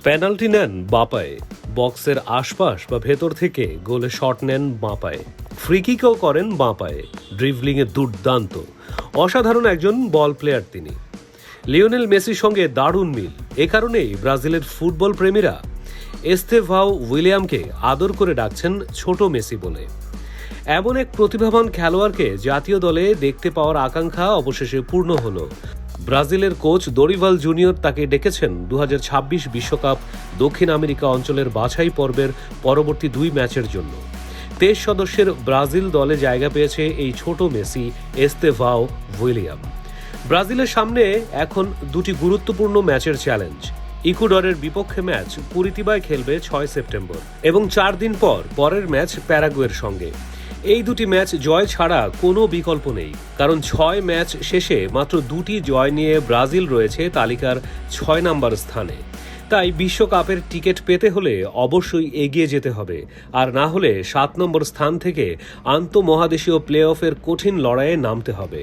Penalty নেন বাঁ পায়ে, বক্সের আশপাশ বা ভেতর থেকে গোলে শট নেন বাঁ পায়ে, ফ্রি কিকও করেন বাঁ পায়ে, ড্রিবলিংয়ে দুর্দান্ত, অসাধারণ একজন বল প্লেয়ার তিনি। লিওনেল মেসির সঙ্গে দারুণ মিল। এ কারণেই ব্রাজিলের ফুটবল প্রেমীরা এস্তেভাও উইলিয়ামকে আদর করে ডাকছেন ছোট মেসি বলে। এমন এক প্রতিভাবান খেলোয়াড়কে জাতীয় দলে দেখতে পাওয়ার আকাঙ্ক্ষা অবশেষে পূর্ণ হলো। ব্রাজিলের কোচ দরিভাল জুনিয়র তাকে ডেকেছেন 2026 বিশ্বকাপ দক্ষিণ আমেরিকা অঞ্চলের বাছাই পর্বের পরবর্তী 2 ম্যাচের জন্য। 23 সদস্যের ব্রাজিল দলে জায়গা পেয়েছে এই ছোট মেসি এস্তেভাও উইলিয়াম। ব্রাজিলের সামনে এখন 2টি গুরুত্বপূর্ণ ম্যাচের চ্যালেঞ্জ। ইকুয়েডরের বিপক্ষে ম্যাচ কুরিতিবায় খেলবে 6 সেপ্টেম্বর এবং 4 দিন পর পরের ম্যাচ প্যারাগুয়ের সঙ্গে। এই 2টি ম্যাচ জয় ছাড়া কোনো বিকল্প নেই, কারণ 6 ম্যাচ শেষে মাত্র 2টি জয় নিয়ে ব্রাজিল রয়েছে তালিকার 6 নম্বর স্থানে। তাই বিশ্বকাপের টিকিট পেতে হলে অবশ্যই এগিয়ে যেতে হবে, আর না হলে 7 নম্বর স্থান থেকে আন্তঃমহাদেশীয় প্লে অফের কঠিন লড়াইয়ে নামতে হবে।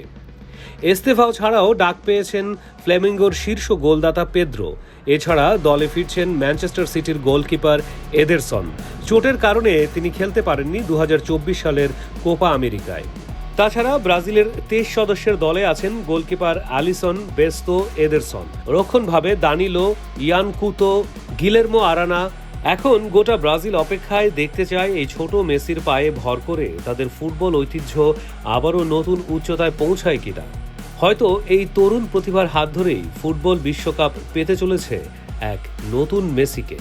এস্তেভাও ছাড়াও ডাক পেয়েছেন ফ্লেমিঙ্গোর শীর্ষ গোলদাতা পেদ্রো। এছাড়া দলে ফিরছেন ম্যানচেস্টার সিটির গোলকিপার এদেরসন। চোটের কারণে তিনি খেলতে পারেননি 2024 সালের কোপা আমেরিকায়। তাছাড়া ব্রাজিলের 23 সদস্যের দলে আছেন গোলকিপার আলিসন বেস্তো, এদেরসন, রক্ষণভাবে দানিলো, ইয়ানকুতো, গিলেরমো আরানা। এখন গোটা ব্রাজিল অপেক্ষায় দেখতে চায় এই ছোট মেসির পায়ে ভর করে তাদের ফুটবল ঐতিহ্য আবারও নতুন উচ্চতায় পৌঁছায় কিনা। হয়তো এই তরুণ প্রতিভার হাত ধরেই ফুটবল বিশ্বকাপ পেতে চলেছে এক নতুন মেসিকে।